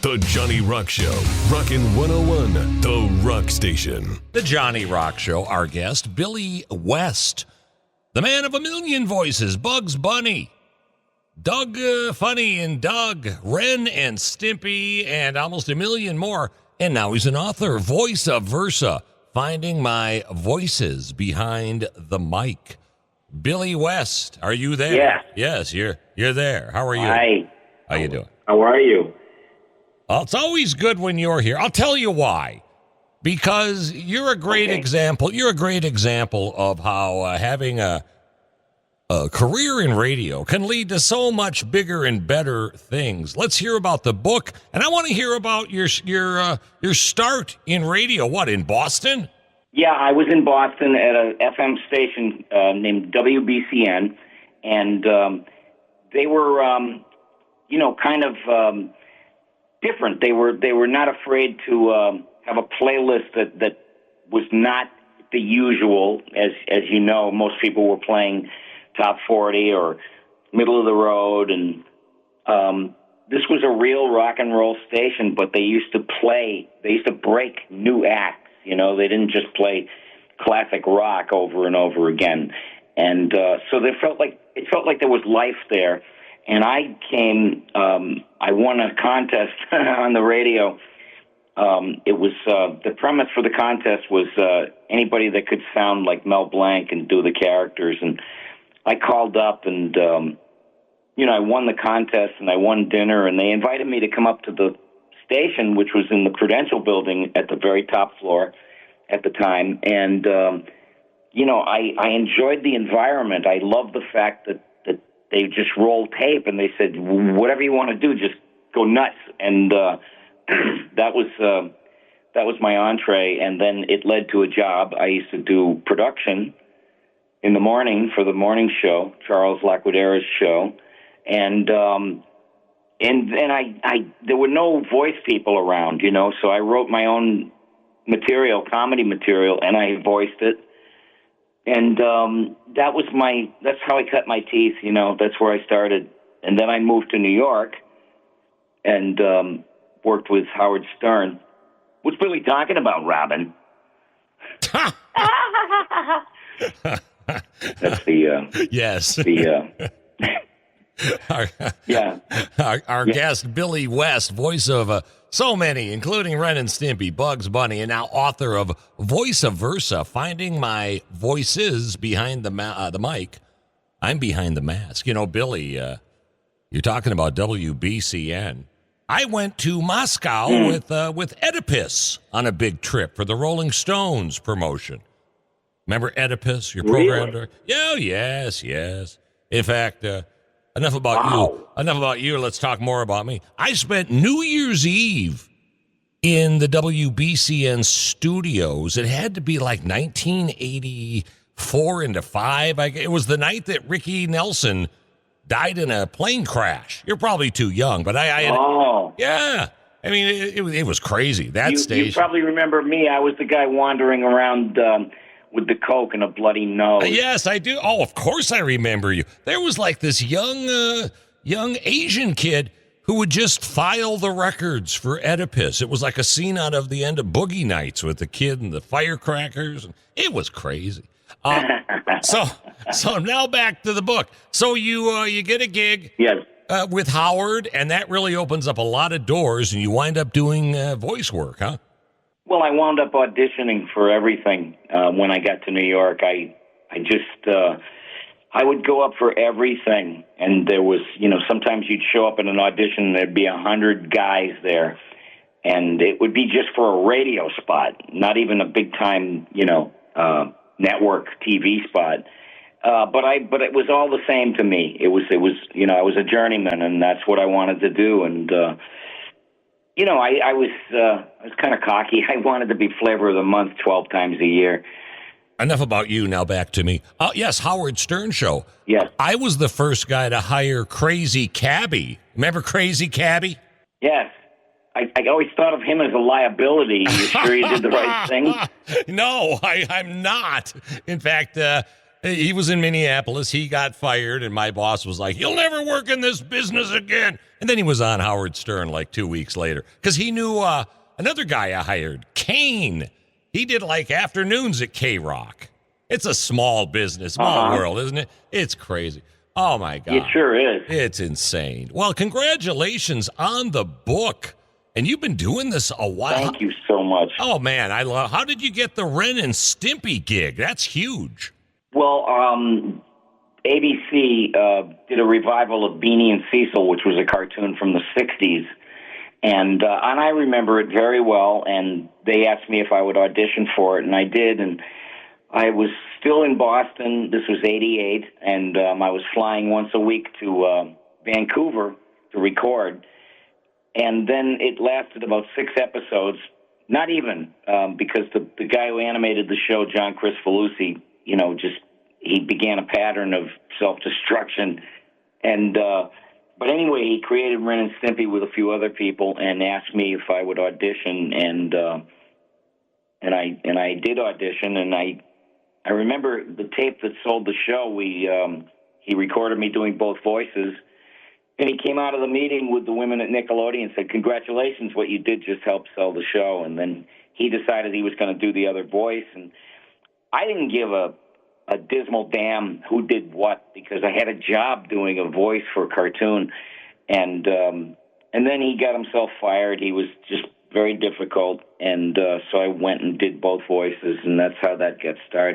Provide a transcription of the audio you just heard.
The Johnny Rock Show, Rockin' 101, The Rock Station. The Johnny Rock Show, our guest, Billy West, the man of a million voices, Bugs Bunny, Doug Funny and Doug, Ren and Stimpy, and almost a million more. And now he's an author, Voice of Versa, Finding My Voices Behind the Mic. Billy West, are you there? Yeah. Yes, you're there. How are you? Hi. How you doing? How are you? Well, it's always good when you're here. I'll tell you why. Because you're a great example. You're a great example of how having a career in radio can lead to so much bigger and better things. Let's hear about the book, and I want to hear about your start in radio. What, in Boston? Yeah, I was in Boston at a FM station named WBCN, and they were, kind of different. They were not afraid to have a playlist that was not the usual. As you know, most people were playing top 40 or middle of the road, and this was a real rock and roll station. But they used to break new acts. You know, they didn't just play classic rock over and over again, and so it felt like there was life there. And I won a contest on the radio. It was the premise for the contest was anybody that could sound like Mel Blanc and do the characters. And I called up, and I won the contest, and I won dinner, and they invited me to come up to the station, which was in the Prudential Building at the very top floor at the time. And I enjoyed the environment. I loved the fact that they just rolled tape, and they said, whatever you want to do, just go nuts. And that was my entree, and then it led to a job. I used to do production in the morning for the morning show, Charles Laquidera's show, and then I there were no voice people around, so I wrote my own material, comedy material, and I voiced it. And that's how I cut my teeth, that's where I started. And then I moved to New York and worked with Howard Stern. What's Billy talking about, Robin? That's the... yes. Our guest, Billy West, voice of so many, including Ren and Stimpy, Bugs Bunny, and now author of Voice of Versa, Finding My Voices Behind the Mic. I'm behind the mask. Billy, you're talking about WBCN. I went to Moscow with Oedipus on a big trip for the Rolling Stones promotion. Remember Oedipus, your program director? Yeah, yes. In fact, enough about you. Let's talk more about me. I spent New Year's Eve in the WBCN studios. It had to be like 1984 into 5. It was the night that Ricky Nelson died in a plane crash. You're probably too young, but yeah. I mean, it was crazy. Station. You probably remember me. I was the guy wandering around with the Coke and a bloody nose. Yes, I do. Oh, of course I remember you. There was like this young Asian kid who would just file the records for Oedipus. It was like a scene out of the end of Boogie Nights with the kid and the firecrackers. It was crazy. So now back to the book. So you get a gig with Howard, and that really opens up a lot of doors, and you wind up doing voice work, huh? Well, I wound up auditioning for everything when I got to New York. I would go up for everything, and there was, sometimes you'd show up in an audition, and there'd be 100 guys there, and it would be just for a radio spot, not even a big-time, network TV spot. But it was all the same to me. It was, I was a journeyman, and that's what I wanted to do, and I was kind of cocky. I wanted to be Flavor of the Month 12 times a year. Enough about you, now back to me. Yes, Howard Stern Show. Yes. I was the first guy to hire Crazy Cabby. Remember Crazy Cabby? Yes. I always thought of him as a liability. You sure you did the right thing? No, I'm not. In fact, He was in Minneapolis. He got fired, and my boss was like, "You'll never work in this business again." And then he was on Howard Stern like 2 weeks later because he knew another guy I hired, Kane. He did like afternoons at K-Rock. It's a small business, small world, isn't it? It's crazy. Oh, my God. It sure is. It's insane. Well, congratulations on the book. And you've been doing this a while. Thank you so much. Oh, man, I love. How did you get the Ren and Stimpy gig? That's huge. Well, ABC did a revival of Beanie and Cecil, which was a cartoon from the 60s. And I remember it very well, and they asked me if I would audition for it, and I did. And I was still in Boston. This was 88, and I was flying once a week to Vancouver to record. And then it lasted about 6 episodes, not even, because the guy who animated the show, John Cristofalusi, he began a pattern of self-destruction. And but anyway, he created Ren and Stimpy with a few other people and asked me if I would audition, and I did audition, and I remember the tape that sold the show. He recorded me doing both voices. And he came out of the meeting with the women at Nickelodeon and said, "Congratulations, what you did just helped sell the show." And then he decided he was going to do the other voice. And I didn't give a dismal damn who did what, because I had a job doing a voice for a cartoon. And then he got himself fired. He was just very difficult. And so I went and did both voices, and that's how that got started.